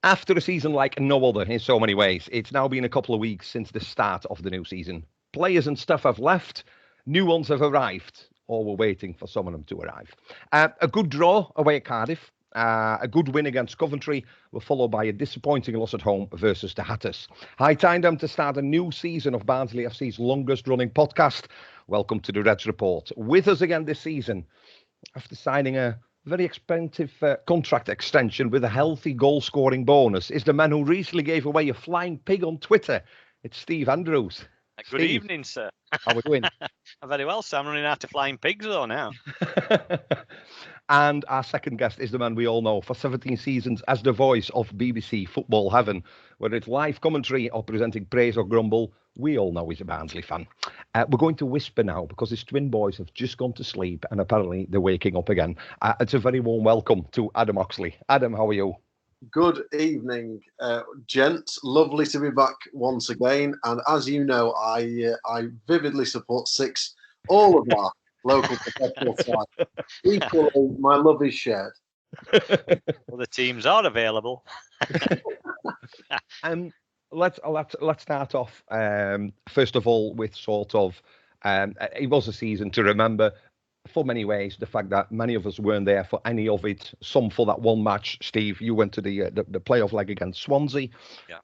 After a season like no other in so many ways, it's now been a couple of weeks since the start of the new season. Players and stuff have left, new ones have arrived, or we're waiting for some of them to arrive. A good draw away at Cardiff, a good win against Coventry were followed by a disappointing loss at home versus the Hatters. High time them to start a new season of Barnsley FC's longest running podcast. Welcome to the Reds Report. With us again this season, after signing a very expensive contract extension with a healthy goal-scoring bonus, is the man who recently gave away a flying pig on Twitter. It's Steve Andrews. Good evening, sir. How are we doing? I'm very well, sir. I'm running out of flying pigs, though, now. And our second guest is the man we all know for 17 seasons as the voice of BBC Football Heaven. Whether it's live commentary or presenting praise or grumble, we all know he's a Barnsley fan. We're going to whisper now because his twin boys have just gone to sleep and apparently they're waking up again. It's a very warm welcome to Adam Oxley. Adam, how are you? Good evening, gents. Lovely to be back once again. And as you know, I vividly support Six, all of our local professional side. Equally, my love is shared. Well, the teams are available. Let's start off first of all with sort of it was a season to remember for many ways. The fact that many of us weren't there for any of it. Some for that one match. Steve, you went to the playoff leg against Swansea.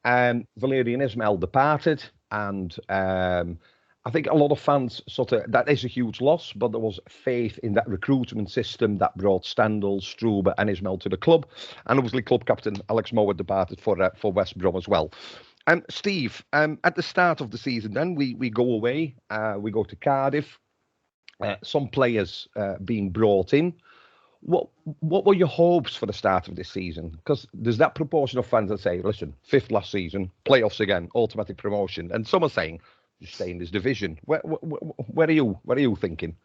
Yeah. Valerian Ismail departed, and I think a lot of fans that is a huge loss, but there was faith in that recruitment system that brought Stendel, Struber and Ismail to the club. And obviously club captain Alex Moore departed for West Brom as well. Steve, at the start of the season then, we go away, we go to Cardiff, some players being brought in. What were your hopes for the start of this season? Because there's that proportion of fans that say, listen, fifth last season, playoffs again, automatic promotion. And some are saying, just stay in this division. Where are you thinking?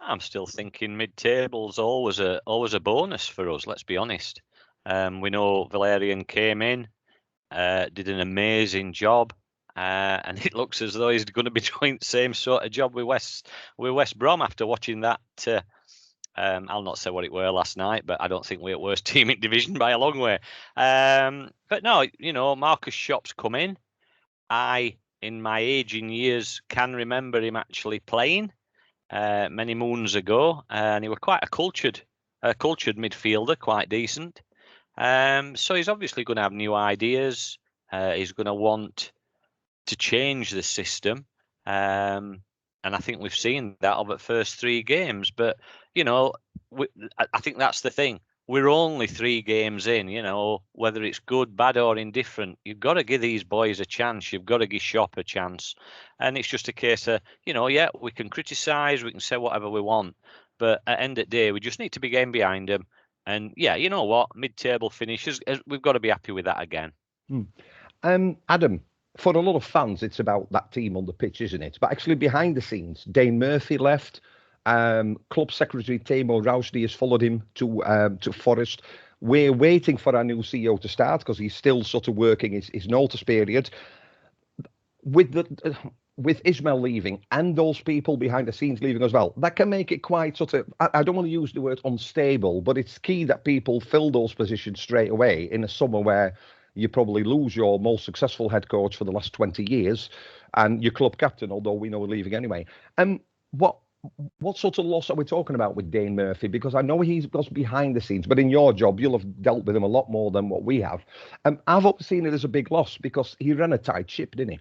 I'm still thinking mid-table's always a bonus for us. Let's be honest. We know Valerian came in, did an amazing job, and it looks as though he's going to be doing the same sort of job with West Brom after watching that. I'll not say what it were last night, but I don't think we're worst team in division by a long way. But no, Marcus Shop's come in. In my aging years, can remember him actually playing many moons ago, and he was quite a cultured midfielder, quite decent. So he's obviously going to have new ideas. He's going to want to change the system, and I think we've seen that over the first 3 games. But I think that's the thing. We're only 3 games in, whether it's good, bad or indifferent. You've got to give these boys a chance. You've got to give Shop a chance. And it's just a case of, we can criticise, we can say whatever we want. But at the end of the day, we just need to be getting behind them. And yeah, you know what? Mid-table finishes, we've got to be happy with that again. Adam, for a lot of fans, it's about that team on the pitch, isn't it? But actually behind the scenes, Dane Murphy left. Club secretary Timo Rousdy has followed him to Forest. We're waiting for our new CEO to start because he's still sort of working his notice period. With Ismail leaving and those people behind the scenes leaving as well, that can make it quite sort of, I don't want to use the word unstable, but it's key that people fill those positions straight away in a summer where you probably lose your most successful head coach for the last 20 years and your club captain, although we know we're leaving anyway. What sort of loss are we talking about with Dane Murphy? Because I know he goes behind the scenes, but in your job, you'll have dealt with him a lot more than what we have. I've always seen it as a big loss because he ran a tight ship, didn't he?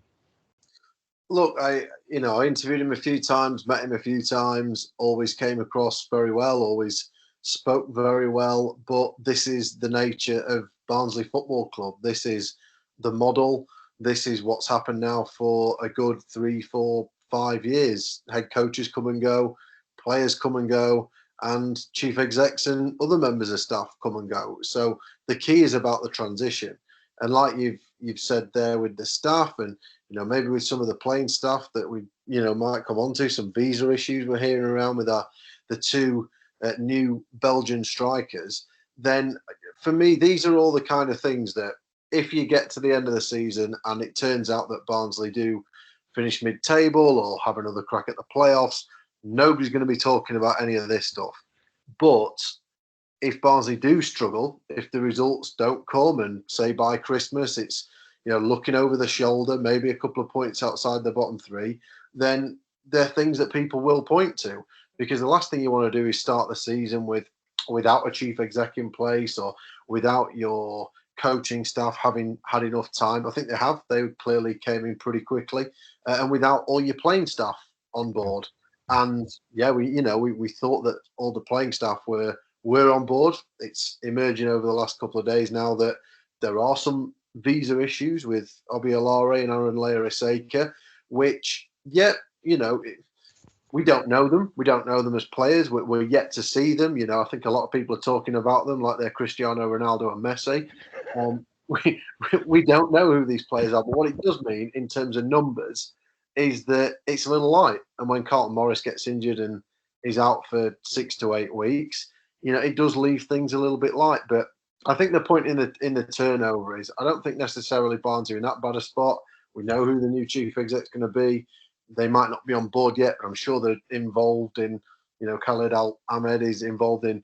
Look, I interviewed him a few times, met him a few times, always came across very well, always spoke very well. But this is the nature of Barnsley Football Club. This is the model. This is what's happened now for a good 3, 4, 5 years. Head coaches come and go, players come and go, and chief execs and other members of staff come and go. So the key is about the transition. And like you've said there with the staff and maybe with some of the playing staff that we might come on to, some visa issues we're hearing around with the 2 new Belgian strikers, then for me these are all the kind of things that if you get to the end of the season and it turns out that Barnsley do finish mid-table or have another crack at the playoffs, nobody's going to be talking about any of this stuff. But if Barnsley do struggle, if the results don't come, and say by Christmas it's looking over the shoulder, maybe a couple of points outside the bottom three, then they're things that people will point to. Because the last thing you want to do is start the season without a chief exec in place, or without your coaching staff having had enough time. I think they have. They clearly came in pretty quickly, and without all your playing staff on board. And yeah, we thought that all the playing staff were on board. It's emerging over the last couple of days now that there are some visa issues with Obiolare and Aaron Leia-Iseka, which, we don't know them. We don't know them as players. We're yet to see them. I think a lot of people are talking about them like they're Cristiano Ronaldo and Messi. We don't know who these players are. But what it does mean in terms of numbers is that it's a little light. And when Carlton Morris gets injured and is out for 6 to 8 weeks, it does leave things a little bit light. But I think the point in the turnover is I don't think necessarily Barnes are in that bad a spot. We know who the new chief exec's going to be. They might not be on board yet, but I'm sure they're involved in, Khaled Al-Ahmed is involved in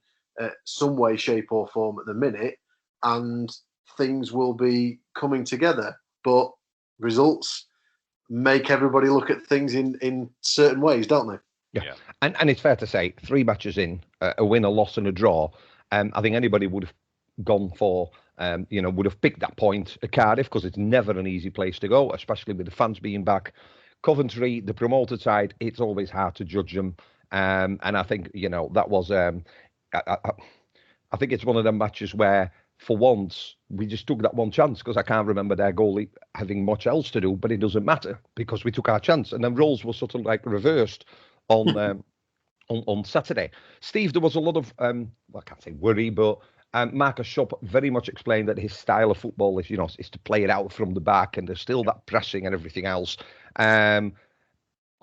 some way, shape or form at the minute, and things will be coming together. But results make everybody look at things in certain ways, don't they? Yeah. And it's fair to say 3 matches in, a win, a loss and a draw. I think anybody would have gone for, would have picked that point at Cardiff, because it's never an easy place to go, especially with the fans being back. Coventry, the promoted side, it's always hard to judge them. And I think, that was, I think it's one of them matches where, for once, we just took that one chance, because I can't remember their goalie having much else to do, but it doesn't matter because we took our chance. And then roles were sort of like reversed on Saturday. Steve, there was a lot of, I can't say worry, but Marcus Schopp very much explained that his style of football is, is to play it out from the back, and there's still that pressing and everything else.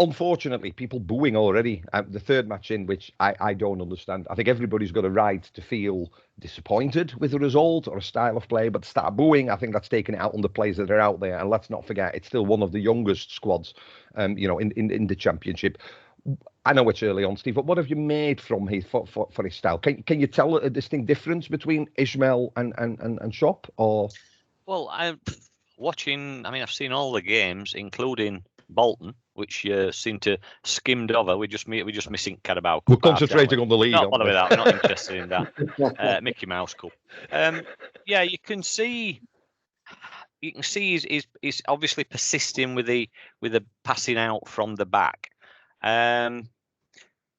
Unfortunately, people booing already. The third match in, which I don't understand. I think everybody's got a right to feel disappointed with the result or a style of play, but start booing, I think that's taking it out on the players that are out there. And let's not forget, it's still one of the youngest squads, in the Championship. I know it's early on, Steve, but what have you made from his for his style? Can you tell a distinct difference between Ismail and Schopp? Or I'm watching. I mean, I've seen all the games, including Bolton, which seem to skimmed over. We're just missing Carabao Cup. We're concentrating on the league. Not bother with that. I'm not interested in that. Mickey Mouse Cup. You can see he's obviously persisting with the passing out from the back.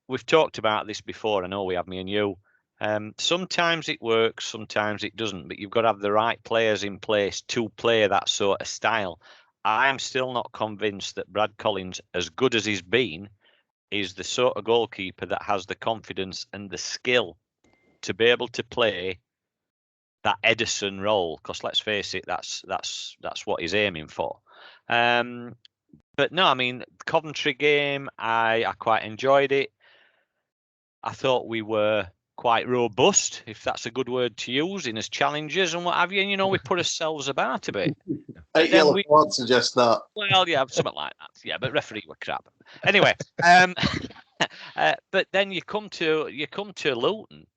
We've talked about this before. I know we have, me and you. Sometimes it works, sometimes it doesn't, but you've got to have the right players in place to play that sort of style. I'm still not convinced that Brad Collins, as good as he's been, is the sort of goalkeeper that has the confidence and the skill to be able to play that Edison role. Because let's face it, that's what he's aiming for. But no, I mean, Coventry game, I quite enjoyed it. I thought we were quite robust, if that's a good word to use, in as challenges and what have you. And, we put ourselves about a bit. Yellow cards suggest that. Well, yeah, something like that. Yeah, but referee were crap. Anyway, but then you come to Luton,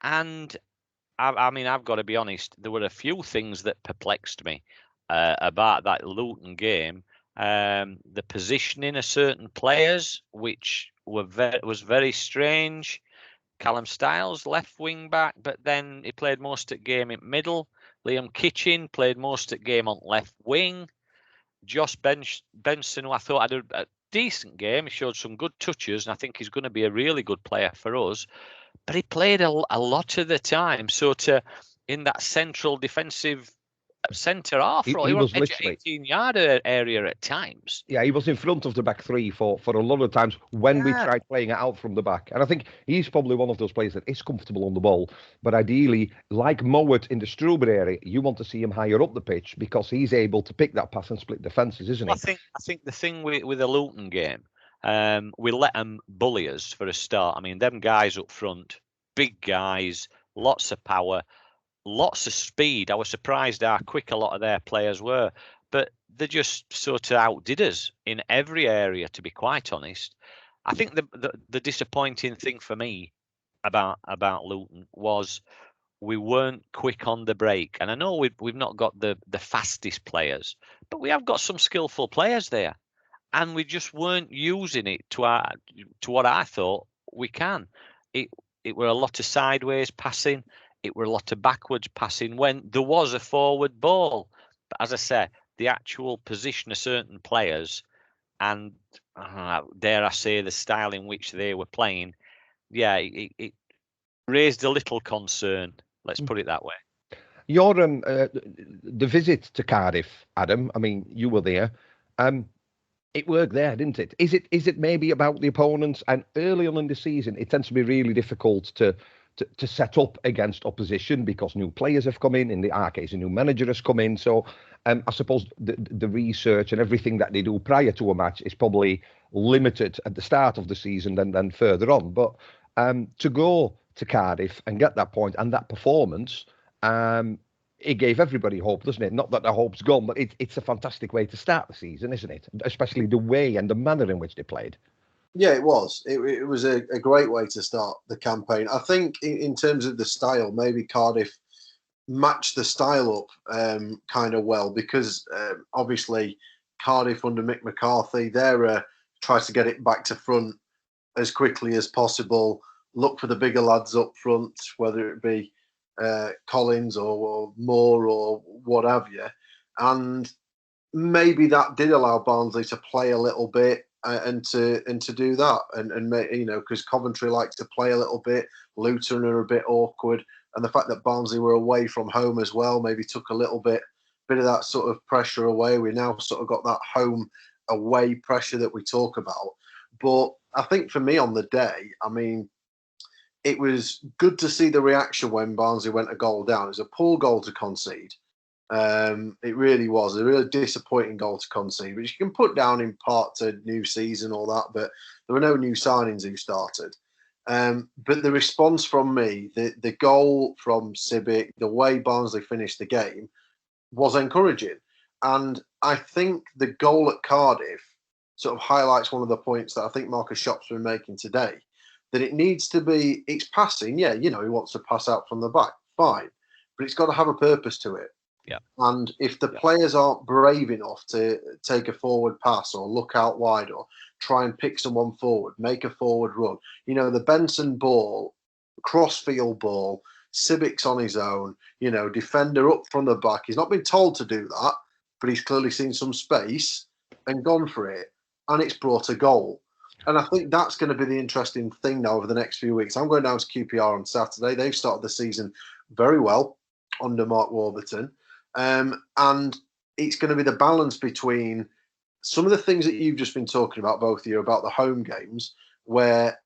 and I mean, I've got to be honest. There were a few things that perplexed me about that Luton game. The positioning of certain players, which was very strange. Callum Styles, left wing back, but then he played most of the game in middle. Liam Kitchen played most of the game on left wing. Josh Benson, who I thought had a decent game, he showed some good touches, and I think he's going to be a really good player for us. But he played a lot of the time. So in that central defensive centre half role, he was literally 18-yard area at times. Yeah, he was in front of the back three for a lot of times when we tried playing it out from the back. And I think he's probably one of those players that is comfortable on the ball. But ideally, like Mowat in the Strawberry area, you want to see him higher up the pitch because he's able to pick that pass and split defences, isn't he? I think the thing with the Luton game, we let them bully us for a start. I mean, them guys up front, big guys, lots of power, lots of speed. I was surprised how quick a lot of their players were, but they just sort of outdid us in every area, to be quite honest. I think the disappointing thing for me about Luton was we weren't quick on the break. And I know we've not got the fastest players, but we have got some skillful players there, and we just weren't using it to what I thought we can. It were a lot of sideways passing. It were a lot of backwards passing when there was a forward ball. But as I say, the actual position of certain players and dare I say the style in which they were playing, yeah, it raised a little concern. Let's put it that way. Your the visit to Cardiff, Adam. I mean, you were there. It worked there, didn't it? Is it maybe about the opponents? And early on in the season, it tends to be really difficult to set up against opposition because new players have come in our case, a new manager has come in. So I suppose the research and everything that they do prior to a match is probably limited at the start of the season than further on. But to go to Cardiff and get that point and that performance, it gave everybody hope, doesn't it? Not that the hope's gone, but it's a fantastic way to start the season, isn't it? Especially the way and the manner in which they played. Yeah, it was. It was a great way to start the campaign. I think in terms of the style, maybe Cardiff matched the style up kind of well because obviously Cardiff under Mick McCarthy, they're tries to get it back to front as quickly as possible, look for the bigger lads up front, whether it be Collins or Moore or what have you. And maybe that did allow Barnsley to play a little bit and to do that, and because Coventry likes to play a little bit, Luton are a bit awkward, and the fact that Barnsley were away from home as well maybe took a little bit of that sort of pressure away. We now sort of got that home away pressure that we talk about. But I think for me on the day, I mean, it was good to see the reaction when Barnsley went a goal down. It was a poor goal to concede. It really was a really disappointing goal to concede, which you can put down in part to new season, all that, but there were no new signings who started. But the response from me, the goal from Sibic, the way Barnsley finished the game was encouraging. And I think the goal at Cardiff sort of highlights one of the points that I think Marcus Shopp's been making today, that it needs to be, it's passing, yeah, he wants to pass out from the back, fine, but it's got to have a purpose to it. Yeah. And if the players aren't brave enough to take a forward pass or look out wide or try and pick someone forward, make a forward run, the Benson ball, crossfield ball, Sibic's on his own, defender up from the back. He's not been told to do that, but he's clearly seen some space and gone for it. And it's brought a goal. And I think that's going to be the interesting thing now over the next few weeks. I'm going down to QPR on Saturday. They've started the season very well under Mark Warburton. And it's going to be the balance between some of the things that you've just been talking about, both of you, about the home games, where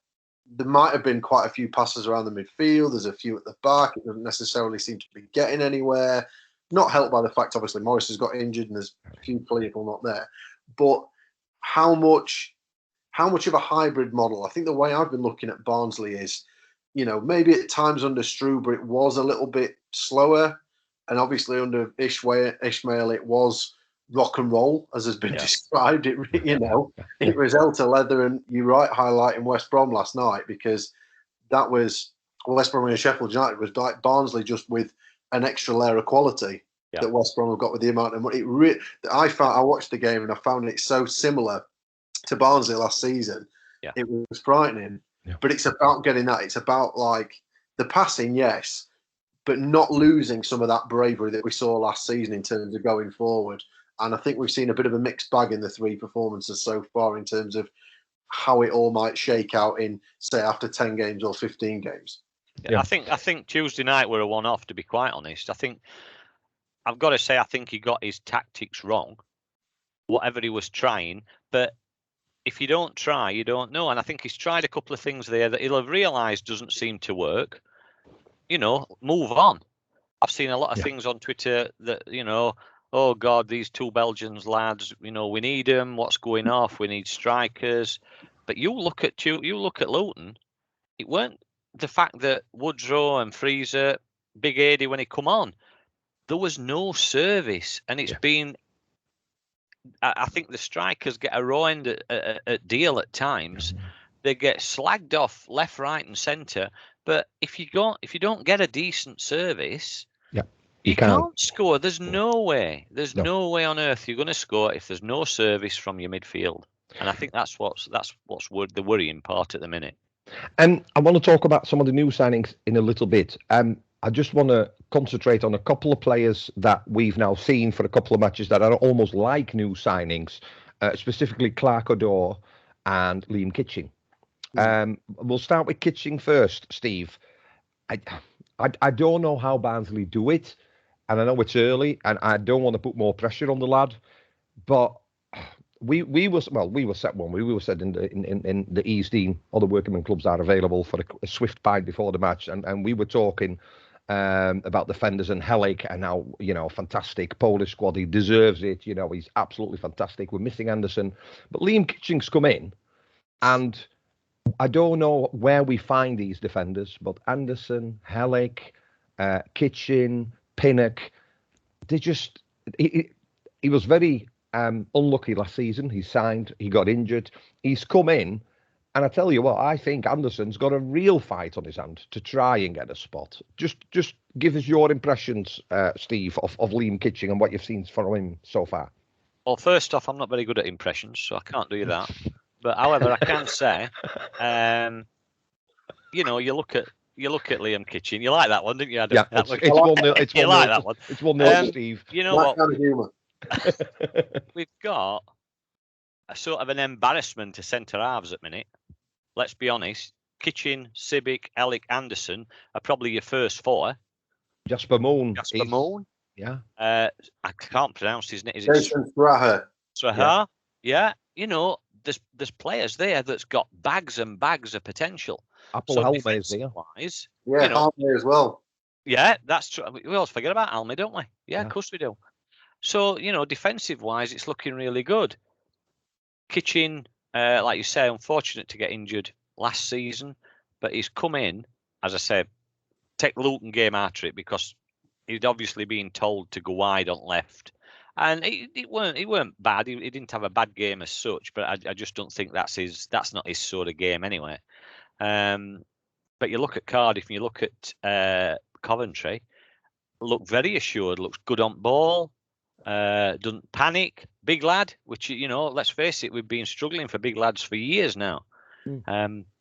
there might have been quite a few passes around the midfield. There's a few at the back. It doesn't necessarily seem to be getting anywhere. Not helped by the fact, obviously, Morris has got injured and there's a few people not there. But how much of a hybrid model? I think the way I've been looking at Barnsley is, maybe at times under Struber it was a little bit slower. And obviously under Ishmael, it was rock and roll, as has been described. It was hell to leather. And you're right, highlighting West Brom last night, because that was West Brom and Sheffield United was like Barnsley just with an extra layer of quality that West Brom have got with the amount of money. I watched the game and I found it so similar to Barnsley last season. Yeah. It was frightening. Yeah. But it's about getting that. It's about like the passing, yes, but not losing some of that bravery that we saw last season in terms of going forward. And I think we've seen a bit of a mixed bag in the three performances so far in terms of how it all might shake out in, say, after 10 games or 15 games. Yeah. I think Tuesday night were a one-off, to be quite honest. I've got to say, I think he got his tactics wrong, whatever he was trying. But if you don't try, you don't know. And I think he's tried a couple of things there that he'll have realised doesn't seem to work. Move on. I've seen a lot of things on Twitter that, oh God, these two Belgians lads, we need them. What's going off? We need strikers. But you look at Luton. It weren't the fact that Woodrow and Freezer, Big Ady, when he come on, there was no service, and it's been. I think the strikers get a raw end at deal at times. They get slagged off left, right, and centre. But if you don't get a decent service, Yeah, you can't score. There's no way. There's No. no way on earth you're going to score if there's no service from your midfield. And I think that's what's the worrying part at the minute. I want to talk about some of the new signings in a little bit. I just want to concentrate on a couple of players that we've now seen for a couple of matches that are almost like new signings, specifically Clark O'Dore and Liam Kitching. We'll start with Kitching first, Steve. I don't know how Barnsley do it, and I know it's early, and I don't want to put more pressure on the lad, but we were set one. We were said in the East Dean, other workingmen clubs are available for a swift bite before the match, and we were talking about defenders and Helic, and now fantastic Polish squad. He deserves it. He's absolutely fantastic. We're missing Anderson, but Liam Kitching's come in, and I don't know where we find these defenders, but Anderson, Helic, Kitchen, Pinnock, he was very unlucky last season. He signed, he got injured, he's come in, and I tell you what, I think Anderson's got a real fight on his hand to try and get a spot. Just give us your impressions, Steve, of Liam Kitching and what you've seen from him so far. Well, first off, I'm not very good at impressions, so I can't do that. But however, I can say, you look at Liam Kitchen. You like that one, didn't you, Adam? Yeah, it's 1-0. It's 1-0. You like that one? It's 1-0, Steve. You know what? We've got a sort of an embarrassment to centre halves at minute. Let's be honest. Kitchen, Sibic, Alec, Anderson are probably your first four. Jasper Moon. Yeah. I can't pronounce his name. Is it Jason Straha? Yeah. There's players there that's got bags and bags of potential. Apple Helme is there. Yeah, Helme as well. Yeah, that's true. We always forget about Helme, don't we? Yeah, of course we do. So, defensive wise, it's looking really good. Kitchen, like you say, unfortunate to get injured last season, but he's come in, as I said, take the Luton game after it because he'd obviously been told to go wide on left. And it weren't bad. He didn't have a bad game as such, but I just don't think that's not his sort of game anyway. But you look at Cardiff and you look at Coventry, look very assured, looks good on ball, doesn't panic, big lad, which, let's face it, we've been struggling for big lads for years now.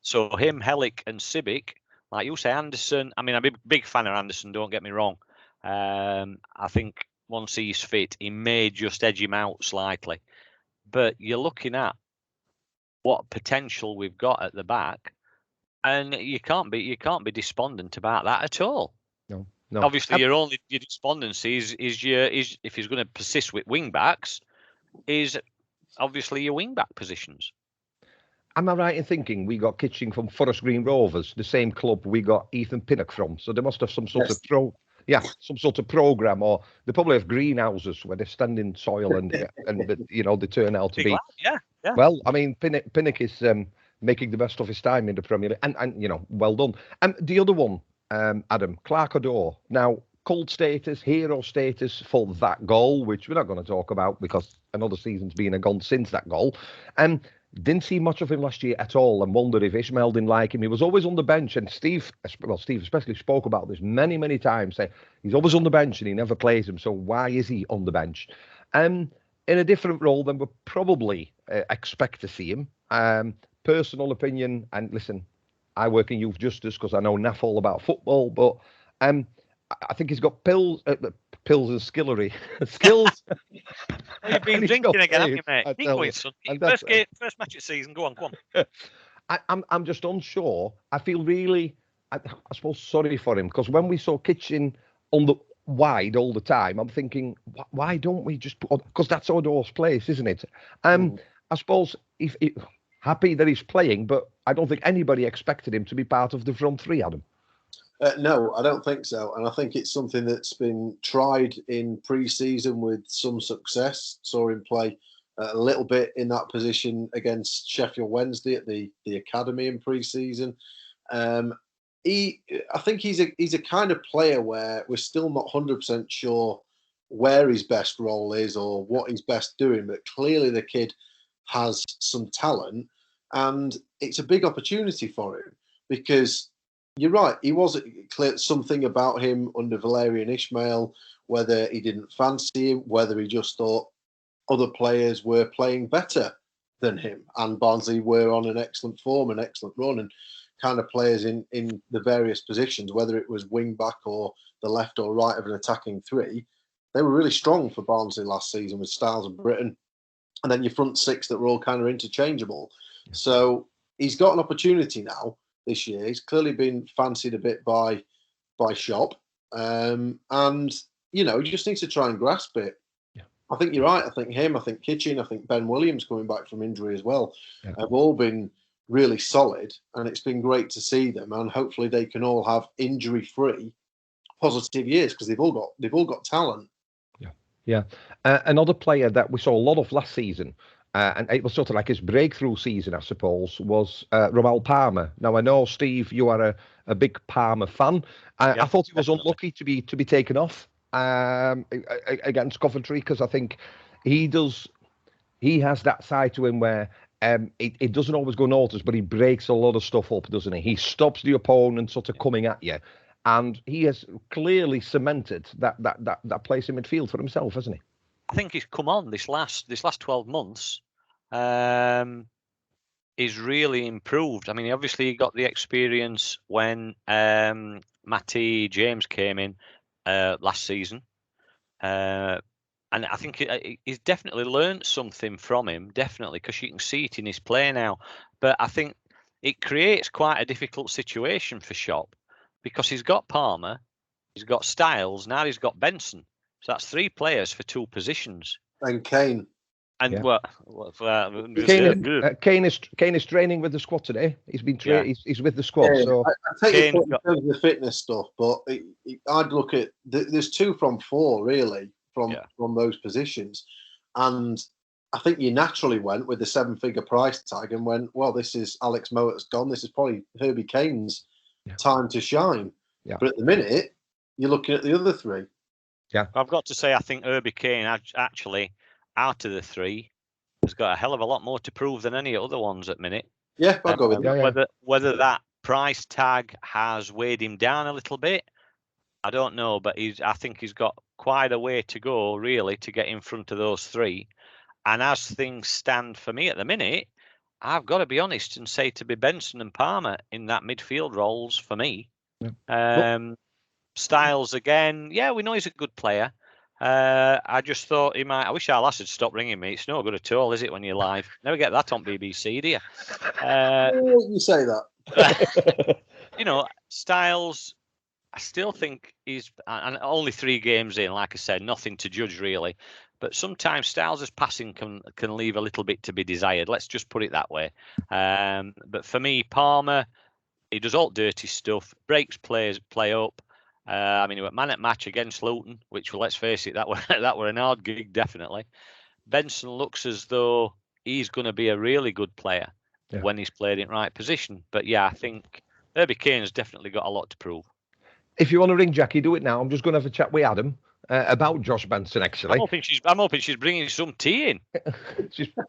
So him, Helic and Sibic, like you say, Anderson, I mean, I'm a big fan of Anderson, don't get me wrong. I think once he's fit, he may just edge him out slightly. But you're looking at what potential we've got at the back, and you can't be despondent about that at all. No. Obviously, your despondency is if he's going to persist with wing backs, is obviously your wing back positions. Am I right in thinking we got Kitching from Forest Green Rovers, the same club we got Ethan Pinnock from? So they must have some sort of some sort of program, or they probably have greenhouses where they stand in soil and they turn out to be. Yeah. Well, I mean, Pinnock is making the best of his time in the Premier League, and well done. The other one, Adam, Clark O'Dore. Now, cult status, hero status for that goal, which we're not going to talk about because another season's been gone since that goal. Didn't see much of him last year at all, and wondered if Ishmael didn't like him. He was always on the bench, and Steve especially spoke about this many, many times, saying he's always on the bench and he never plays him, so why is he on the bench? In a different role than we probably expect to see him. Personal opinion, and listen, I work in youth justice because I know naff all about football, but I think he's got pills and skillery. Skills. You've been drinking again, haven't you, mate? Keep going, son. First match of the season. Go on. I'm just unsure. I feel really, I suppose, sorry for him because when we saw Kitchen on the wide all the time, I'm thinking, why don't we just put on? Because that's O'Dore's place, isn't it? I suppose if happy that he's playing, but I don't think anybody expected him to be part of the front three, Adam. No, I don't think so. And I think it's something that's been tried in pre-season with some success. Saw him play a little bit in that position against Sheffield Wednesday at the academy in pre-season. I think he's a kind of player where we're still not 100% sure where his best role is or what he's best doing, but clearly the kid has some talent, and it's a big opportunity for him because you're right. He was clear something about him under Valerian Ismail, whether he didn't fancy him, whether he just thought other players were playing better than him, and Barnsley were on an excellent form, an excellent run, and kind of players in the various positions, whether it was wing back or the left or right of an attacking three, they were really strong for Barnsley last season with Styles and Britton, and then your front six that were all kind of interchangeable. So he's got an opportunity now this year. He's clearly been fancied a bit by Shop, and you just needs to try and grasp it. I think you're right. I think him, I think Kitchen, I think Ben Williams coming back from injury as well have all been really solid, and it's been great to see them. And hopefully they can all have injury-free, positive years because they've all got talent. Yeah. Another player that we saw a lot of last season, and it was sort of like his breakthrough season, I suppose, was Romal Palmer. Now I know, Steve, you are a big Palmer fan. I thought he was unlucky to be taken off against Coventry, because I think he has that side to him where it doesn't always go noticed, but he breaks a lot of stuff up, doesn't he? He stops the opponent sort of coming at you, and he has clearly cemented that place in midfield for himself, hasn't he? I think he's come on this last 12 months. He's really improved. I mean, obviously he got the experience when Matty James came in last season, and I think he's definitely learned something from him, definitely, because you can see it in his play now. But I think it creates quite a difficult situation for Shop, because he's got Palmer, he's got Styles, now he's got Benson. So that's 3 players for 2 positions. And Kane. And Kane is training with the squad today. He's been he's with the squad. Yeah, so I take your point in terms of the fitness stuff, but I'd look at there's 2 from 4 really from those positions, and I think you naturally went with the 7-figure price tag and went, well, this is Alex Mowatt's gone. This is probably Herbie Kane's time to shine. Yeah. But at the minute, you're looking at the other 3. Yeah, I've got to say, I think Herbie Kane actually, out of the 3, has got a hell of a lot more to prove than any other ones at minute. Yeah, I'll go with that. Whether that price tag has weighed him down a little bit, I don't know, but I think he's got quite a way to go, really, to get in front of those 3. And as things stand for me at the minute, I've got to be honest and say to be Benson and Palmer in that midfield roles for me. Yeah. Styles again, we know he's a good player. I just thought he might. I wish our lass had stopped ringing me. It's no good at all, is it, when you're live? Never get that on BBC, do you? You say that. Styles, I still think he's, and only 3 games in, like I said, nothing to judge really. But sometimes Styles' passing can leave a little bit to be desired. Let's just put it that way. But for me, Palmer, he does all dirty stuff, breaks play up. I mean, he went man at match against Luton, which, let's face it, that were an hard gig, definitely. Benson looks as though he's going to be a really good player when he's played in right position. But I think Herbie Kane's definitely got a lot to prove. If you want to ring Jackie, do it now. I'm just going to have a chat with Adam about Josh Benson, actually. I'm hoping she's bringing some tea in.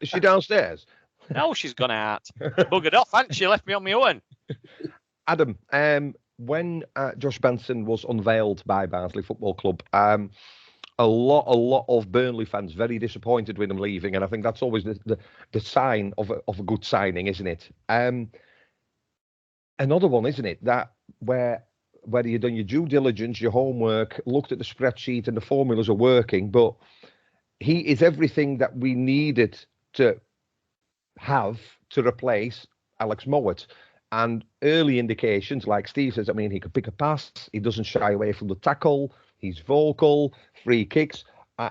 Is she downstairs? No, she's gone out. Buggered off, hasn't she? Left me on my own. Adam, when Josh Benson was unveiled by Barnsley Football Club, a lot of Burnley fans very disappointed with him leaving, and I think that's always the sign of a good signing, isn't it? Another one, isn't it, that where you've done your due diligence, your homework, looked at the spreadsheet and the formulas are working, but he is everything that we needed to have to replace Alex Mowat. And early indications, like Steve says, I mean, he could pick a pass. He doesn't shy away from the tackle. He's vocal, free kicks.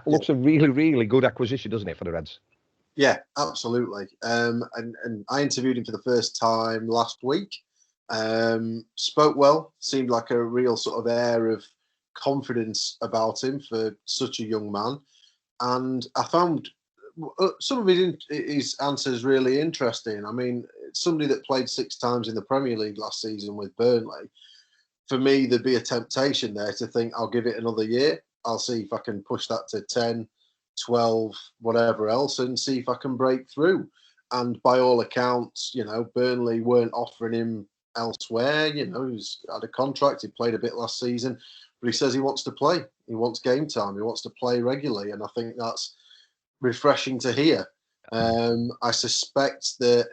Looks a really, really good acquisition, doesn't it, for the Reds? Yeah, absolutely. And I interviewed him for the first time last week. Spoke well, seemed like a real sort of air of confidence about him for such a young man. And I found some of his answers really interesting. I mean, somebody that played 6 times in the Premier League last season with Burnley, for me, there'd be a temptation there to think, I'll give it another year. I'll see if I can push that to 10, 12, whatever else, and see if I can break through. And by all accounts, Burnley weren't offering him elsewhere. You know, he's had a contract. He played a bit last season, but he says he wants to play. He wants game time. He wants to play regularly, and I think that's refreshing to hear. I suspect that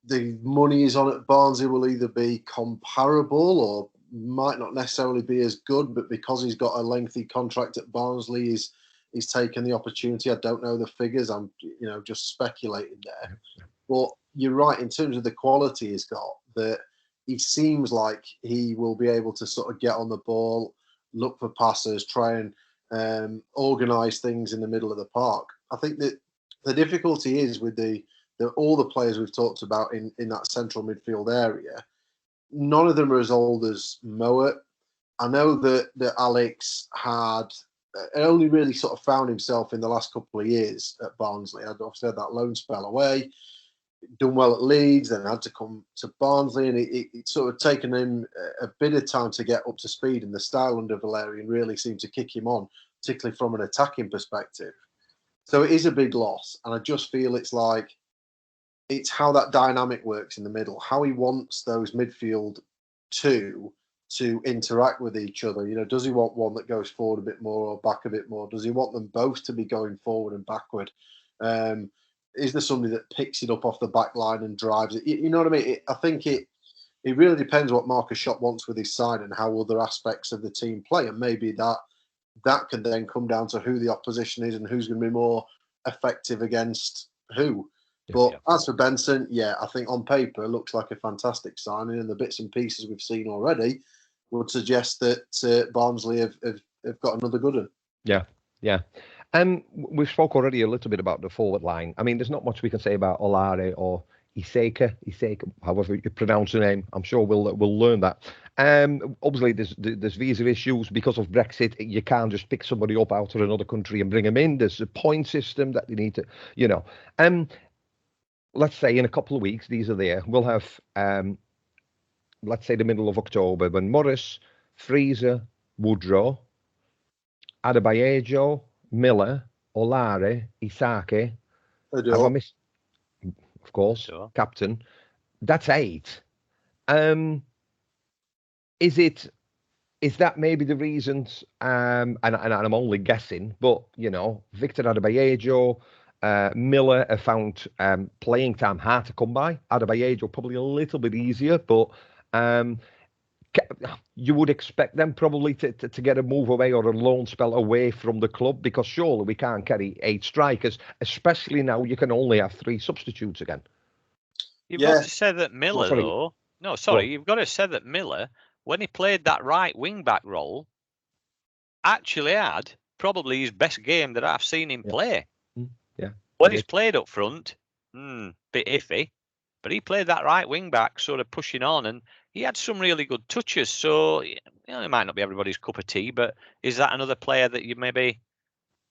the money is on at Barnsley will either be comparable or might not necessarily be as good, but because he's got a lengthy contract at Barnsley, he's taken the opportunity. I don't know the figures. I'm just speculating there. But you're right in terms of the quality he's got, that he seems like he will be able to sort of get on the ball, look for passes, try and organise things in the middle of the park. I think that the difficulty is with all the players we've talked about in that central midfield area, none of them are as old as Moat. I know that Alex had only really sort of found himself in the last couple of years at Barnsley. I'd obviously had that loan spell away, done well at Leeds, then had to come to Barnsley, and it sort of taken him a bit of time to get up to speed, and the style under Valerian really seemed to kick him on, particularly from an attacking perspective. So it is a big loss, and I just feel it's how that dynamic works in the middle, how he wants those midfield two to interact with each other. You know, does he want one that goes forward a bit more or back a bit more? Does he want them both to be going forward and backward? Is there somebody that picks it up off the back line and drives it? You know what I mean? I think it really depends what Marcus Schopp wants with his side and how other aspects of the team play. And maybe that can then come down to who the opposition is and who's going to be more effective against who. But as for Benson, I think on paper it looks like a fantastic signing, and the bits and pieces we've seen already would suggest that Barnsley have got another good one. Yeah. We've spoke already a little bit about the forward line. I mean, there's not much we can say about Olare or Iseka, however you pronounce the name. I'm sure we'll learn that. Obviously, there's visa issues because of Brexit. You can't just pick somebody up out of another country and bring them in. There's a point system that you need to, let's say in a couple of weeks, these are there. We'll have, let's say the middle of October, when Morris, Fraser, Woodrow, Adebayo, Miller, Olare, Isake, of course, captain. That's 8. Is that maybe the reasons? And I'm only guessing, but Victor Adebayo, Miller have found playing time hard to come by. Adebayo probably a little bit easier, but you would expect them probably to get a move away or a loan spell away from the club, because surely we can't carry 8 strikers, especially now you can only have 3 substitutes again. You've got to say that Miller, though. No, sorry, you've got to say that Miller, when he played that right wing back role, actually had probably his best game that I've seen him play. When he's played up front, bit iffy, but he played that right wing back, sort of pushing on, and he had some really good touches. So it might not be everybody's cup of tea, but is that another player that you maybe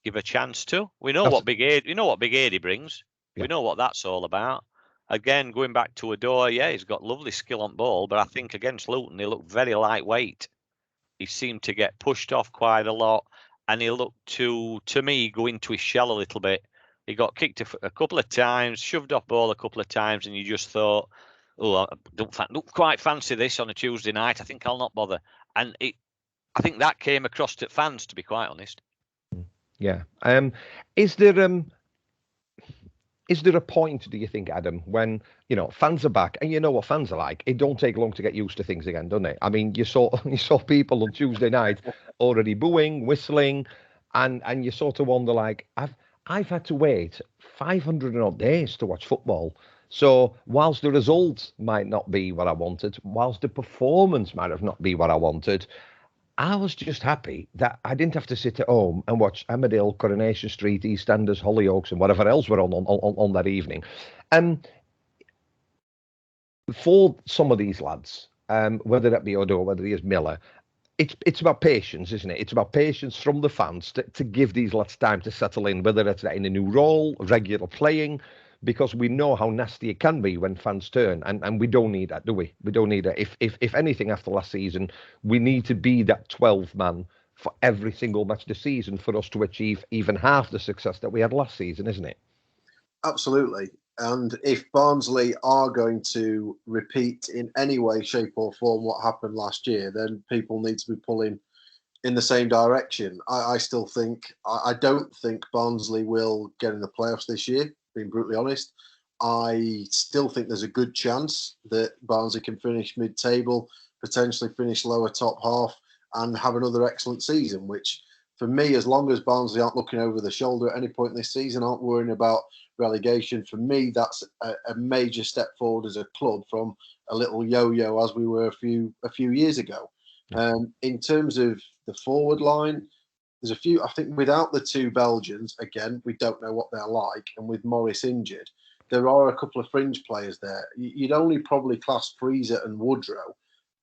give a chance to? We know what Big Adi brings. Yeah. We know what that's all about. Again, going back to Adore, he's got lovely skill on ball, but I think against Luton he looked very lightweight. He seemed to get pushed off quite a lot, and he looked to me go into his shell a little bit. He got kicked a couple of times, shoved off ball a couple of times, and you just thought, I don't quite fancy this on a Tuesday night. I think I'll not bother. And I think that came across to fans, to be quite honest. Yeah. Is there a point, do you think, Adam, when fans are back, and you know what fans are like? It don't take long to get used to things again, doesn't it? I mean, you saw people on Tuesday night already booing, whistling, and you sort of wonder, like, I've had to wait 500 and odd days to watch football. So whilst the results might not be what I wanted, whilst the performance might have not been what I wanted, I was just happy that I didn't have to sit at home and watch Emmerdale, Coronation Street, EastEnders, Hollyoaks, and whatever else were on that evening. For some of these lads, whether that be Odo, whether he is Miller, it's about patience, isn't it? It's about patience from the fans to give these lads time to settle in, whether it's in a new role, regular playing, because we know how nasty it can be when fans turn, and we don't need that, do we? We don't need that. If anything, after last season, we need to be that 12 man for every single match this season for us to achieve even half the success that we had last season, isn't it? Absolutely. And if Barnsley are going to repeat in any way, shape, or form what happened last year, then people need to be pulling in the same direction. I still think, I don't think Barnsley will get in the playoffs this year, being brutally honest. I still think there's a good chance that Barnsley can finish mid-table, potentially finish lower top half, and have another excellent season, which for me, as long as Barnsley aren't looking over the shoulder at any point this season, aren't worrying about relegation, for me, that's a major step forward as a club from a little yo-yo as we were a few years ago. In terms of the forward line, there's a few. I think without the two Belgians, again, we don't know what they're like, and with Morris injured, there are a couple of fringe players there. You'd only probably class Freezer and Woodrow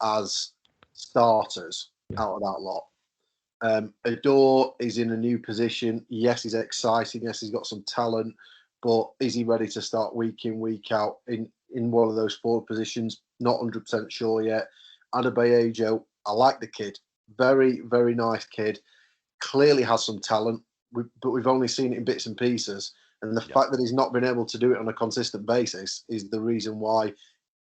as starters out of that lot. Adore is in a new position. Yes, he's exciting. Yes, he's got some talent, but is he ready to start week in, week out in one of those forward positions? Not 100% sure yet. Adebayo, I like the kid. Very, very nice kid. Clearly has some talent, but we've only seen it in bits and pieces. And the fact that he's not been able to do it on a consistent basis is the reason why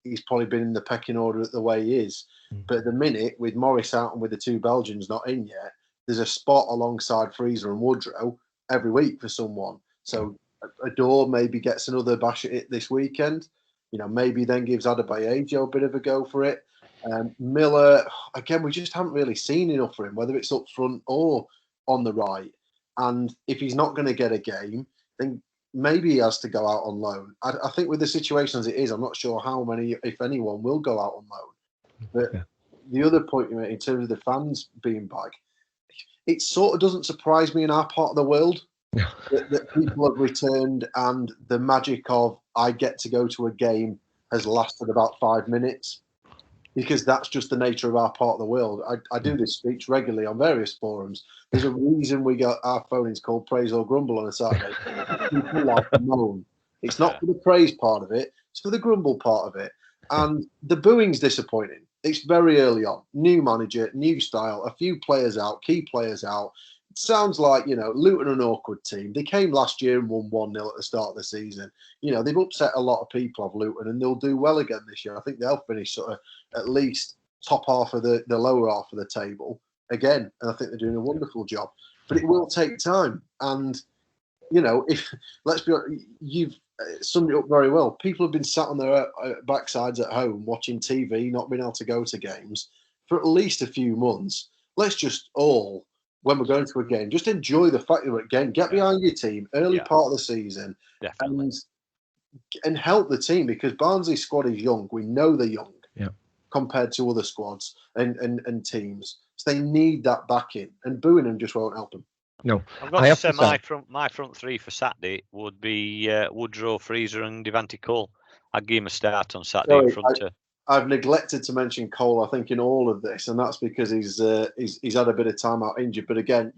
he's probably been in the pecking order the way he is. But at the minute, with Morris out and with the two Belgians not in yet, there's a spot alongside Freezer and Woodrow every week for someone. So Adore maybe gets another bash at it this weekend. Maybe then gives Adebayo a bit of a go for it. Miller, again, we just haven't really seen enough for him, whether it's up front or on the right. And if he's not going to get a game, then maybe he has to go out on loan. I think with the situation as it is, I'm not sure how many, if anyone, will go out on loan. But the other point you made in terms of the fans being back, it sort of doesn't surprise me in our part of the world that people have returned, and the magic of I get to go to a game has lasted about 5 minutes, because that's just the nature of our part of the world. I do this speech regularly on various forums. There's a reason we got our phone-ins called Praise or Grumble on a Saturday. People like to moan. It's not for the praise part of it, it's for the grumble part of it. And the booing's disappointing. It's very early on. New manager, new style, a few players out, key players out. It sounds like, Luton an awkward team. They came last year and won 1-0 at the start of the season. They've upset a lot of people of Luton, and they'll do well again this year. I think they'll finish sort of at least top half of the lower half of the table again. And I think they're doing a wonderful job. But it will take time. And, if, let's be honest, you've summed it up very well. People have been sat on their backsides at home watching TV, not being able to go to games for at least a few months. Let's just all, when we're going to a game, just enjoy the fact that we're at a game. Get behind your team, early part of the season, and help the team, because Barnsley's squad is young. We know they're young compared to other squads and teams. So they need that backing, and booing them just won't help them. No, I've got to say my front three for Saturday would be Woodrow, Freezer, and Devante Cole. I'd give him a start on Saturday. I've neglected to mention Cole, I think, in all of this, and that's because he's had a bit of time out injured. But again,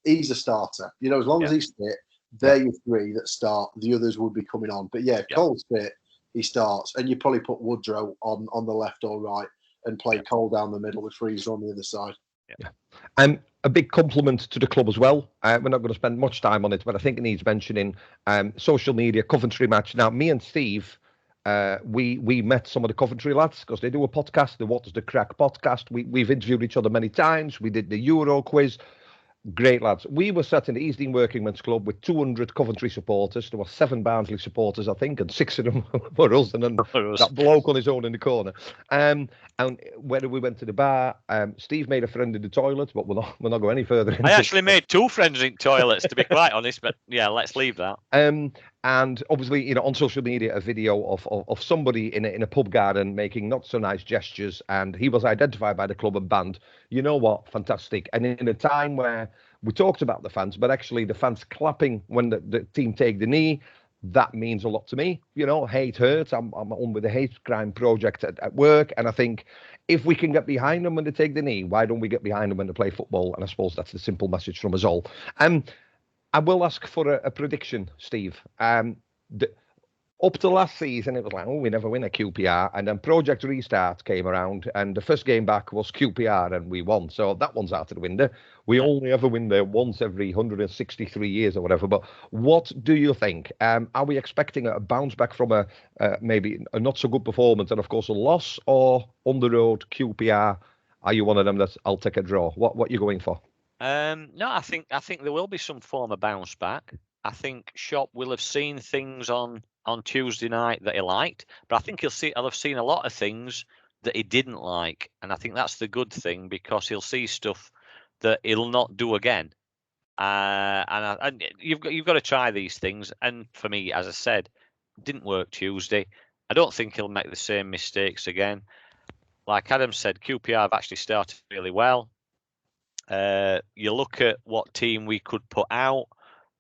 he's a starter. As long as he's fit, they're your three that start. The others would be coming on. But if Cole's fit, he starts, and you probably put Woodrow on the left or right and play Cole down the middle with Freezer on the other side. A big compliment to the club as well. We're not going to spend much time on it, but I think it needs mentioning. Social media, Coventry match. Now, me and Steve, we met some of the Coventry lads because they do a podcast, the What's the Crack podcast. We've interviewed each other many times. We did the Euro quiz. Great lads. We were sat in the Easting Workingmen's Club with 200 Coventry supporters. There were 7 Barnsley supporters, I think, and 6 of them were us, and then that bloke on his own in the corner. And when we went to the bar, Steve made a friend in the toilet, but we'll not go any further into I actually made 2 friends in toilets, to be quite honest, but let's leave that. And obviously, on social media, a video of somebody in a pub garden making not so nice gestures, and he was identified by the club and banned. You know what? Fantastic. And in a time where we talked about the fans, but actually the fans clapping when the team take the knee, that means a lot to me. Hate hurts. I'm on with the hate crime project at work, and I think if we can get behind them when they take the knee, why don't we get behind them when they play football? And I suppose that's the simple message from us all. I will ask for a prediction, Steve. up to last season, it was like, oh, we never win a QPR. And then Project Restart came around, and the first game back was QPR, and we won. So that one's out of the window. We only ever win there once every 163 years or whatever. But what do you think? Are we expecting a bounce back from a maybe a not so good performance and, of course, a loss, or on the road, QPR? Are you one of them that's, I'll take a draw? What are you going for? No, I think there will be some form of bounce back. I think Shop will have seen things on Tuesday night that he liked, but I think he'll have seen a lot of things that he didn't like, and I think that's the good thing, because he'll see stuff that he'll not do again. And you've got to try these things. And for me, as I said, didn't work Tuesday. I don't think he'll make the same mistakes again. Like Adam said, QPR have actually started really well. You look at what team we could put out.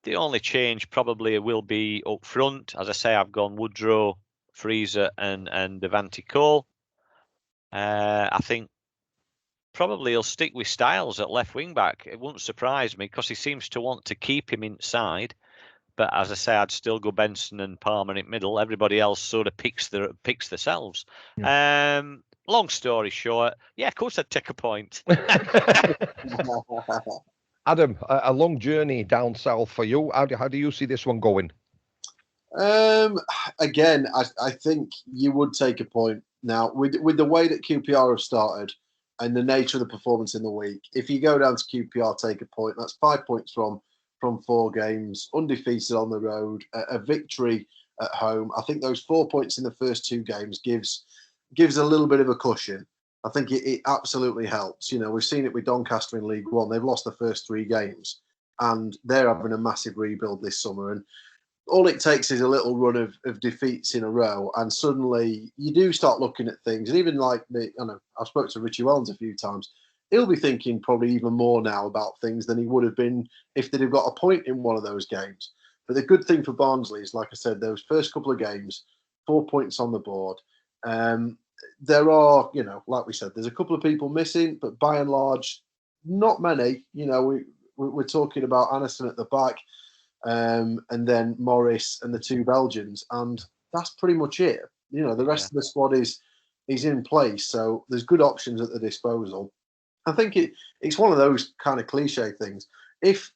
The only change probably will be up front. As I say, I've gone Woodrow, Freezer, and Devante Cole. I think probably he'll stick with Styles at left wing back. It wouldn't surprise me, because he seems to want to keep him inside. But as I say, I'd still go Benson and Palmer in middle. Everybody else sort of picks themselves. Yeah. Long story short, yeah, of course I'd take a point. Adam, a long journey down south for you. How do you see this one going? Again, I think you would take a point. Now, with the way that QPR have started and the nature of the performance in the week, if you go down to QPR, take a point. That's 5 points from 4 games, undefeated on the road, a victory at home. I think those 4 points in the first 2 games gives a little bit of a cushion. I think it absolutely helps. You know, we've seen it with Doncaster in League One. They've lost the first 3 games, and they're having a massive rebuild this summer. And all it takes is a little run of defeats in a row, and suddenly you do start looking at things. And even like I've spoken to Richie Wellens a few times. He'll be thinking probably even more now about things than he would have been if they'd have got a point in one of those games. But the good thing for Barnsley is, like I said, those first couple of games, 4 points on the board. There are, like we said, there's a couple of people missing, but by and large, not many. We're talking about Aniston at the back, and then Morris and the 2 Belgians, and that's pretty much it. The rest of the squad is in place, so there's good options at the disposal. I think it's one of those kind of cliche things. If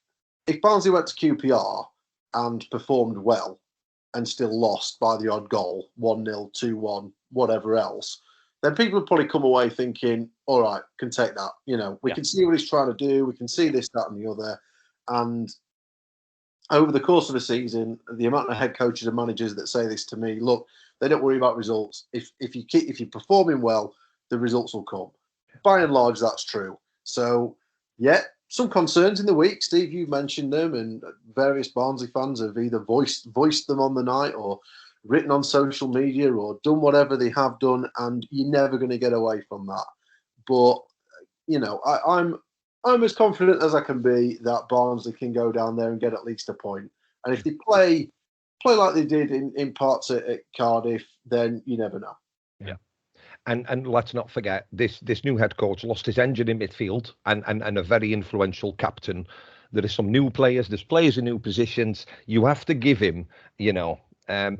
Barnsley went to QPR and performed well and still lost by the odd goal, 1-0, 2-1, whatever else, then people would probably come away thinking, all right, can take that. We can see what he's trying to do. We can see this, that, and the other. And over the course of the season, the amount of head coaches and managers that say this to me, look, they don't worry about results. If you're performing well, the results will come. By and large, that's true. So, yeah, some concerns in the week. Steve, you mentioned them, and various Barnsley fans have either voiced them on the night or written on social media or done whatever they have done, and you're never going to get away from that. But, I'm as confident as I can be that Barnsley can go down there and get at least a point. And if they play like they did in parts at Cardiff, then you never know. Yeah. And let's not forget, this new head coach lost his engine in midfield and a very influential captain. There are some new players. There's players in new positions. You have to give him,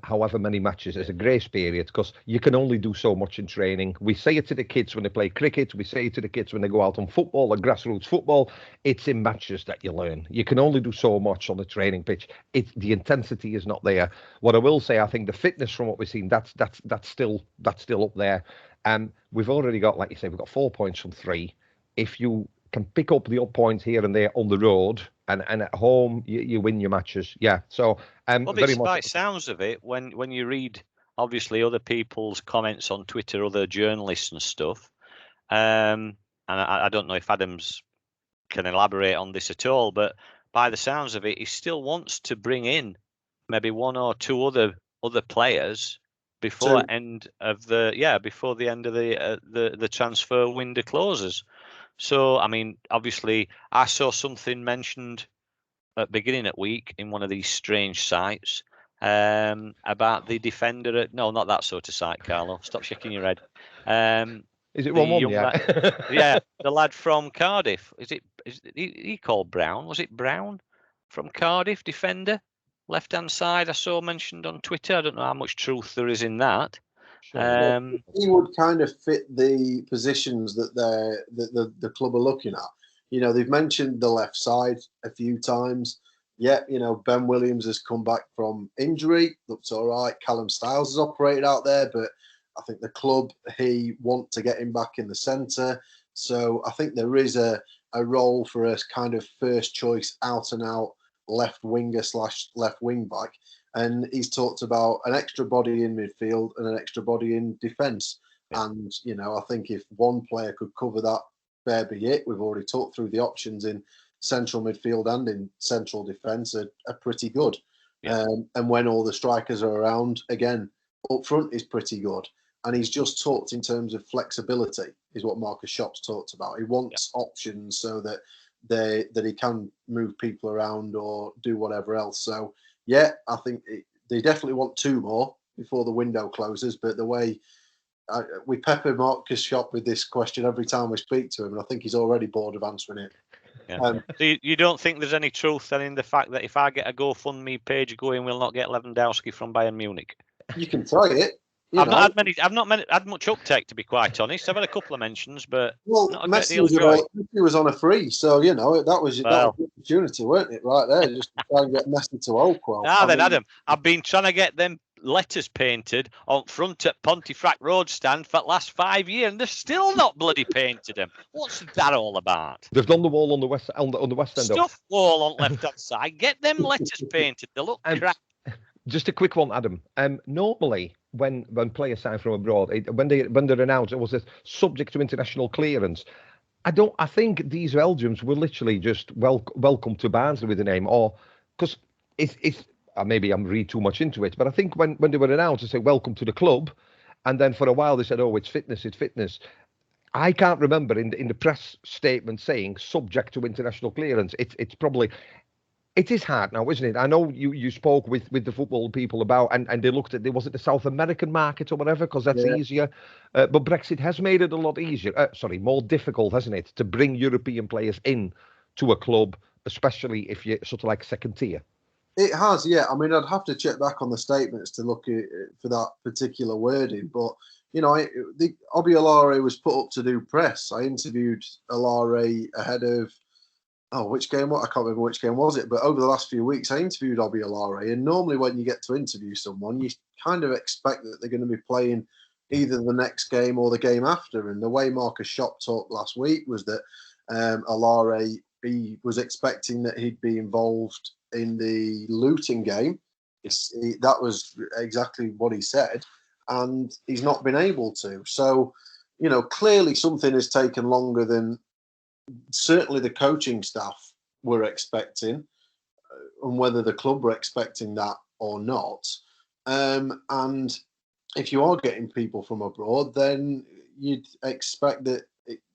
however many matches as a grace period, because you can only do so much in training. We say it to the kids when they play cricket. We say it to the kids when they go out on football or grassroots football. It's in matches that you learn. You can only do so much on the training pitch. The intensity is not there. What I will say, I think the fitness from what we've seen, that's still up there. We've already got, like you say, we've got 4 points from 3. If you can pick up the up points here and there on the road and at home, you win your matches. Yeah. So, very much. By sounds of it, when you read obviously other people's comments on Twitter, other journalists and stuff, and I don't know if Adams can elaborate on this at all, but by the sounds of it, he still wants to bring in maybe 1 or 2 other players before the end of the transfer window closes. So, I mean, obviously, I saw something mentioned at the beginning of the week in one of these strange sites about the defender. No, not that sort of site, Carlo. Stop shaking your head. Is it 1-1? Yeah. Yeah, the lad from Cardiff. Is he called Brown? Was it Brown from Cardiff, defender? left-hand side I saw mentioned on Twitter. I don't know how much truth there is in that. Sure. He would kind of fit the positions that the club are looking at. You know, they've mentioned the left side a few times. Yeah, you know, Ben Williams has come back from injury. Looks all right. Callum Styles has operated out there, but I think the club, he want to get him back in the centre. So I think there is a role for a kind of first choice out and out left winger / left wing back. And he's talked about an extra body in midfield and an extra body in defence. Yeah. And, you know, I think if one player could cover that, fair be it. We've already talked through the options in central midfield and in central defence are pretty good. Yeah. And when all the strikers are around, again, up front is pretty good. And he's just talked in terms of flexibility, is what Marcus Shopp's talked about. He wants options so that he can move people around or do whatever else. So, yeah, I think they definitely want 2 more before the window closes. But the way we pepper Marcus Shopp with this question every time we speak to him, and I think he's already bored of answering it. Yeah. So you don't think there's any truth then in the fact that if I get a GoFundMe page going, we'll not get Lewandowski from Bayern Munich? You can try it. I've not had much uptake, to be quite honest. I've had a couple of mentions, but not a great deal of joy. Messi was on a free, so you know that was the opportunity, weren't it? Right there, just to try and get Messi to Oakwell. Adam, I've been trying to get them letters painted on front at Pontefract Road stand for the last 5 years, and they're still not bloody painted them. What's that all about? They've done the wall on the west end. Stuff wall on left hand side. Get them letters painted. They look crap. Just a quick one, Adam. Normally, when players sign from abroad, when they're announced, it was subject to international clearance. I think these Belgians were literally just welcome to Barnsley with the name, or because it's maybe I'm reading too much into it, but I think when they were announced, they say welcome to the club, and then for a while they said, oh, it's fitness. I can't remember in the press statement saying subject to international clearance. It's probably. It is hard now, isn't it? I know you spoke with the football people about, and they looked at, was it the South American market or whatever, because that's easier. But Brexit has made it a lot easier, more difficult, hasn't it, to bring European players in to a club, especially if you're sort of like second tier. It has, yeah. I mean, I'd have to check back on the statements to look for that particular wording, but you know, Obi Alare was put up to do press. I interviewed Alare ahead of. Which game? I can't remember which game was it, but over the last few weeks, I interviewed Obi Alare, and normally when you get to interview someone, you kind of expect that they're going to be playing either the next game or the game after. And the way Marcus Shopp talked last week was that Alare, he was expecting that he'd be involved in the Luton game. That was exactly what he said, and he's not been able to. So, you know, clearly something has taken longer than certainly the coaching staff were expecting, and whether the club were expecting that or not. And if you are getting people from abroad, then you'd expect that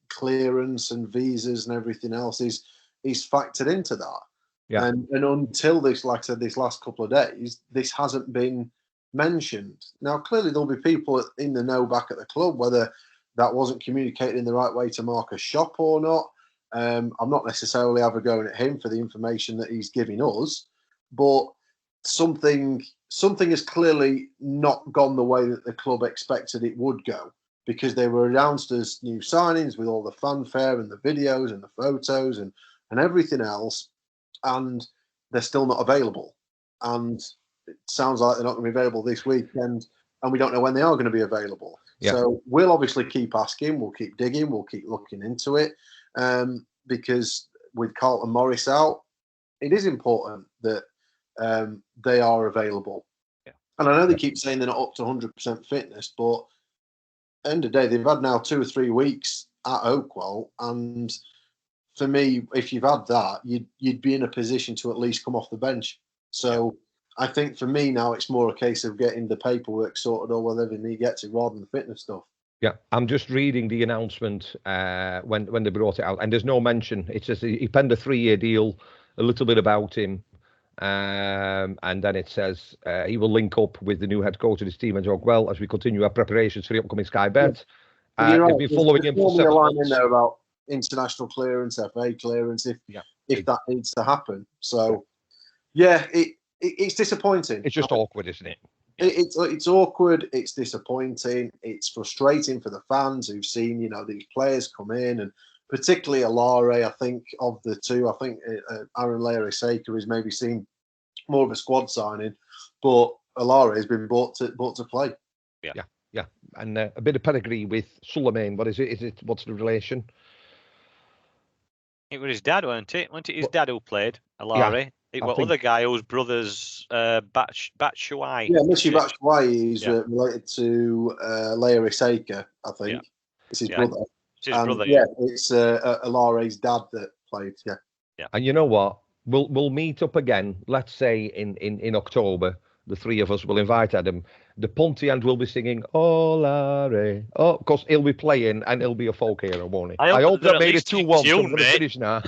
clearance and visas and everything else is factored into that. Yeah. And until this, like I said, this last couple of days, this hasn't been mentioned. Now, clearly there'll be people in the know back at the club, whether that wasn't communicated in the right way to Marcus Shopp or not. I'm not necessarily ever going at him for the information that he's giving us, but something has clearly not gone the way that the club expected it would go, because they were announced as new signings with all the fanfare and the videos and the photos and everything else, and they're still not available. And it sounds like they're not going to be available this weekend, and we don't know when they are going to be available. Yeah. So we'll obviously keep asking, we'll keep digging, we'll keep looking into it. Because with Carlton Morris out, it is important that they are available. Yeah. And I know they keep saying they're not up to 100% fitness, but at the end of the day, they've had now 2 or 3 weeks at Oakwell. And for me, if you've had that, you'd be in a position to at least come off the bench. So I think for me now, it's more a case of getting the paperwork sorted or whatever they need to get to rather than the fitness stuff. Yeah, I'm just reading the announcement when they brought it out, and there's no mention. It's just he penned a 3-year deal, a little bit about him, and then it says he will link up with the new head coach of his team, and well, as we continue our preparations for the upcoming Sky Bet. Right. They've been following him for 7 months. In there about international clearance, FA clearance, if that needs to happen. So, it's disappointing. It's just awkward, isn't it? It's awkward. It's disappointing. It's frustrating for the fans who've seen, these players come in, and particularly Alare. I think of the two, I think Aaron Layer-Iseka has maybe seen more of a squad signing, but Alare has been bought to play. Yeah. And a bit of pedigree with Suleiman. What is it? What's the relation? It was his dad, wasn't it? Wasn't it his dad who played Alare? Yeah, it was other guy whose brother's Batshuayi. Yeah, Michi Batshuayi is related to Layer-Iseka, I think. Yeah. It's his brother. It's his brother. Yeah, it's Alare's dad that played. Yeah. And you know what? We'll meet up again. Let's say in October. The three of us will invite Adam. The Pontian will be singing Olare. Oh, because he'll be playing and he'll be a folk hero, won't he? I hope that made it 2-1. So I'm going to finish now.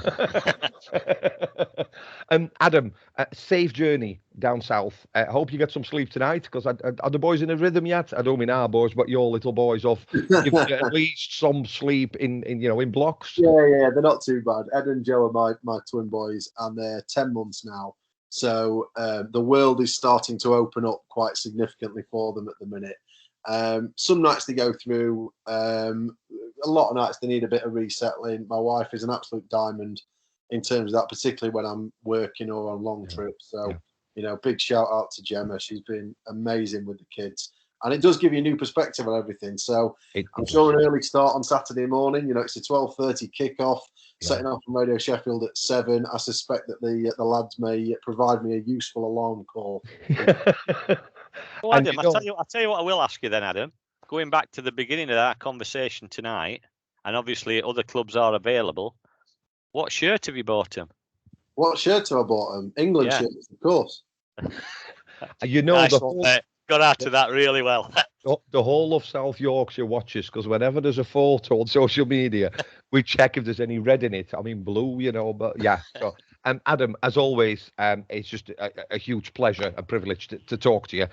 Adam, safe journey down south. I hope you get some sleep tonight, because are the boys in a rhythm yet? I don't mean our boys, but your little boys off. Give at least some sleep in blocks. Yeah, they're not too bad. Ed and Joe are my twin boys, and they're 10 months now. So the world is starting to open up quite significantly for them at the minute. Some nights they go through, a lot of nights they need a bit of resettling. My wife is an absolute diamond in terms of that, particularly when I'm working or on long trips. So, big shout out to Gemma. She's been amazing with the kids. And it does give you a new perspective on everything. So I'm sure an early start on Saturday morning. It's a 12:30 kickoff, setting off from Radio Sheffield at 7. I suspect that the lads may provide me a useful alarm call. Well, Adam, I'll tell you what I will ask you then, Adam. Going back to the beginning of that conversation tonight, and obviously other clubs are available, what shirt have you bought him? What shirt have I bought him? England shirts, of course. Nice one, got out to that really well. The whole of South Yorkshire watches, because whenever there's a photo on social media, we check if there's any red in it. I mean, blue, but yeah. So, Adam, as always, it's just a huge pleasure, a privilege to talk to you.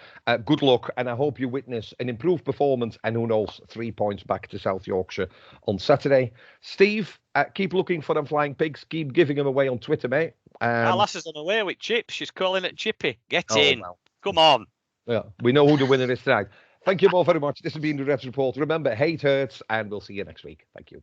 Good luck, and I hope you witness an improved performance, and who knows, 3 points back to South Yorkshire on Saturday. Steve, keep looking for them flying pigs. Keep giving them away on Twitter, mate. Our lass is on the way with Chip. She's calling it Chippy. Get in. Well. Come on. Yeah, we know who the winner is tonight. Thank you all very much. This has been the Reds Report. Remember, hate hurts, and we'll see you next week. Thank you.